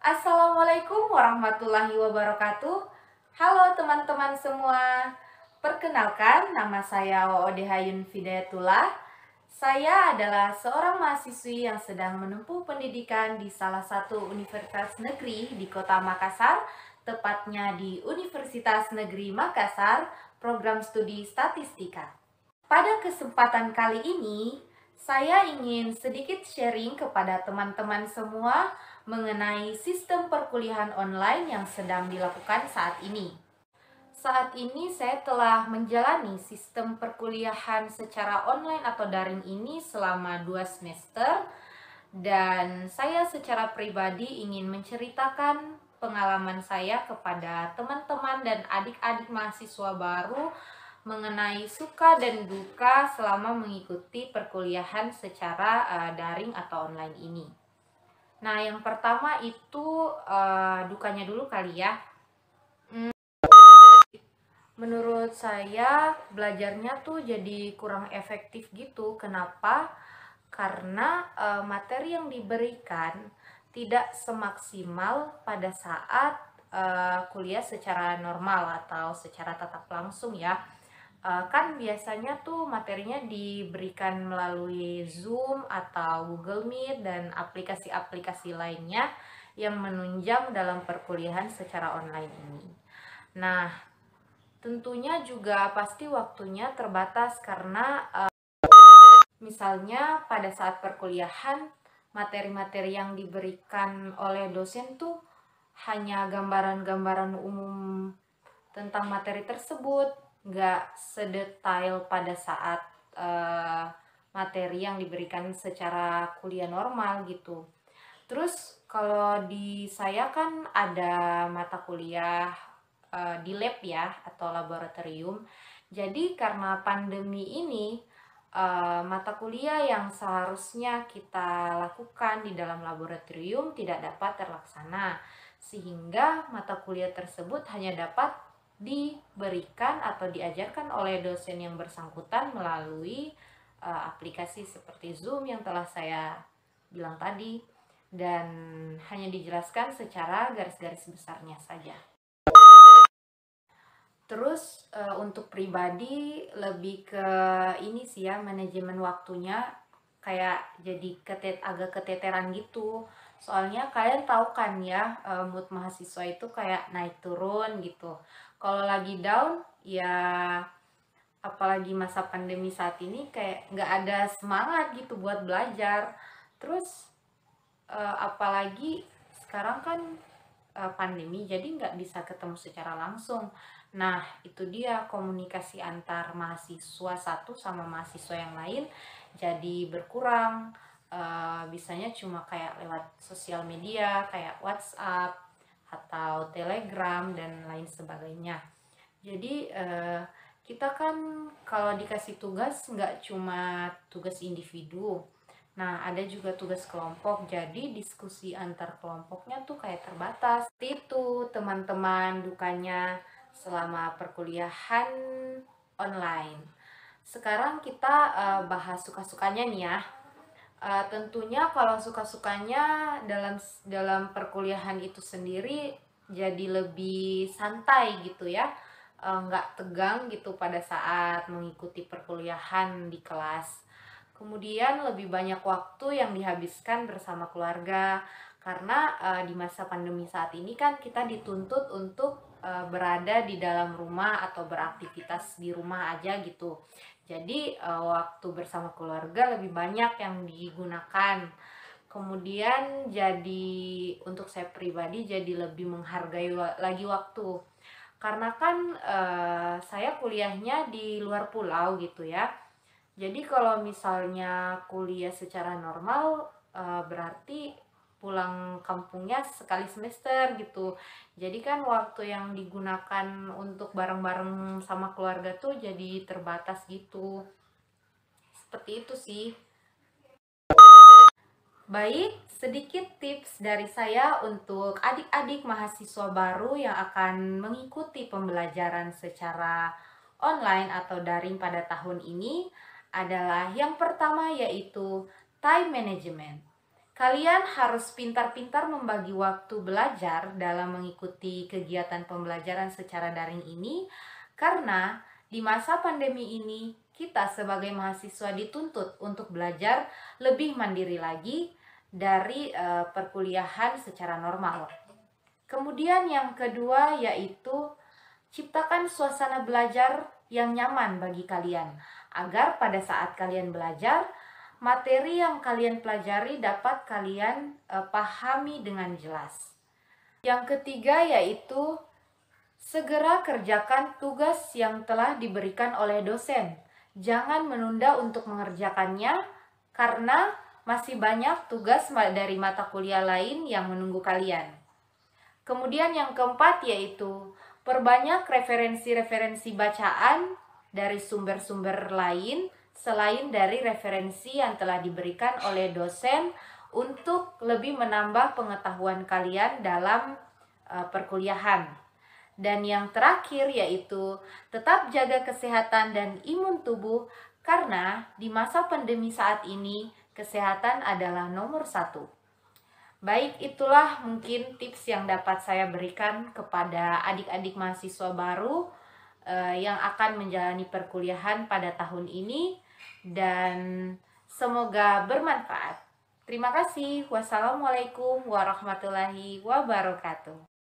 Assalamualaikum warahmatullahi wabarakatuh. Halo teman-teman semua. Perkenalkan, nama saya Oode Hayun Fidayatullah. Saya adalah seorang mahasiswi yang sedang menempuh pendidikan di salah satu universitas negeri di Kota Makassar, tepatnya di Universitas Negeri Makassar, program studi statistika. Pada kesempatan kali ini, saya ingin sedikit sharing kepada teman-teman semua mengenai sistem perkuliahan online yang sedang dilakukan saat ini. Saat ini saya telah menjalani sistem perkuliahan secara online atau daring ini selama 2 semester dan saya secara pribadi ingin menceritakan pengalaman saya kepada teman-teman dan adik-adik mahasiswa baru mengenai suka dan duka selama mengikuti perkuliahan secara daring atau online ini. Nah, yang pertama itu dukanya dulu kali ya. Menurut saya belajarnya tuh jadi kurang efektif gitu. Kenapa? Karena materi yang diberikan tidak semaksimal pada saat kuliah secara normal atau secara tatap langsung ya. Kan biasanya tuh materinya diberikan melalui Zoom atau Google Meet dan aplikasi-aplikasi lainnya yang menunjang dalam perkuliahan secara online ini. Nah, tentunya juga pasti waktunya terbatas karena misalnya pada saat perkuliahan materi-materi yang diberikan oleh dosen tuh hanya gambaran-gambaran umum tentang materi tersebut, nggak sedetail pada saat materi yang diberikan secara kuliah normal gitu. Terus kalau di saya kan ada mata kuliah di lab ya atau laboratorium. Jadi karena pandemi ini mata kuliah yang seharusnya kita lakukan di dalam laboratorium tidak dapat terlaksana, sehingga mata kuliah tersebut hanya dapat diberikan atau diajarkan oleh dosen yang bersangkutan melalui aplikasi seperti Zoom yang telah saya bilang tadi, dan hanya dijelaskan secara garis-garis besarnya saja. Terus untuk pribadi lebih ke ini sih ya, manajemen waktunya kayak jadi agak keteteran gitu. Soalnya kalian tahu kan ya, mood mahasiswa itu kayak naik turun gitu. Kalau lagi down ya, apalagi masa pandemi saat ini kayak nggak ada semangat gitu buat belajar. Terus apalagi sekarang kan pandemi, jadi nggak bisa ketemu secara langsung. Nah, itu dia komunikasi antar mahasiswa satu sama mahasiswa yang lain jadi berkurang. Bisanya cuma kayak lewat sosial media, kayak WhatsApp atau Telegram dan lain sebagainya. Jadi kita kan kalau dikasih tugas nggak cuma tugas individu. Nah, ada juga tugas kelompok, jadi diskusi antar kelompoknya tuh kayak terbatas. Itu teman-teman dukanya selama perkuliahan online. Sekarang kita bahas suka-sukanya nih ya. Tentunya kalau suka-sukanya dalam perkuliahan itu sendiri jadi lebih santai gitu ya. Nggak tegang gitu pada saat mengikuti perkuliahan di kelas. Kemudian lebih banyak waktu yang dihabiskan bersama keluarga karena di masa pandemi saat ini kan kita dituntut untuk berada di dalam rumah atau beraktivitas di rumah aja gitu. Jadi waktu bersama keluarga lebih banyak yang digunakan. Kemudian jadi untuk saya pribadi jadi lebih menghargai lagi waktu. Karena kan saya kuliahnya di luar pulau gitu ya. Jadi kalau misalnya kuliah secara normal berarti pulang kampungnya sekali semester gitu. Jadi kan waktu yang digunakan untuk bareng-bareng sama keluarga tuh jadi terbatas gitu. Seperti itu sih. Baik, sedikit tips dari saya untuk adik-adik mahasiswa baru yang akan mengikuti pembelajaran secara online atau daring pada tahun ini adalah yang pertama yaitu time management. Kalian harus pintar-pintar membagi waktu belajar dalam mengikuti kegiatan pembelajaran secara daring ini, karena di masa pandemi ini kita sebagai mahasiswa dituntut untuk belajar lebih mandiri lagi dari perkuliahan secara normal. Kemudian yang kedua yaitu ciptakan suasana belajar yang nyaman bagi kalian, agar pada saat kalian belajar, materi yang kalian pelajari dapat kalian pahami dengan jelas. Yang ketiga yaitu segera kerjakan tugas yang telah diberikan oleh dosen. Jangan menunda untuk mengerjakannya karena masih banyak tugas dari mata kuliah lain yang menunggu kalian. Kemudian yang keempat yaitu perbanyak referensi-referensi bacaan dari sumber-sumber lain selain dari referensi yang telah diberikan oleh dosen untuk lebih menambah pengetahuan kalian dalam perkuliahan. Dan yang terakhir yaitu tetap jaga kesehatan dan imun tubuh, karena di masa pandemi saat ini kesehatan adalah nomor 1. Baik, itulah mungkin tips yang dapat saya berikan kepada adik-adik mahasiswa baru yang akan menjalani perkuliahan pada tahun ini, dan semoga bermanfaat. Terima kasih. Wassalamualaikum warahmatullahi wabarakatuh.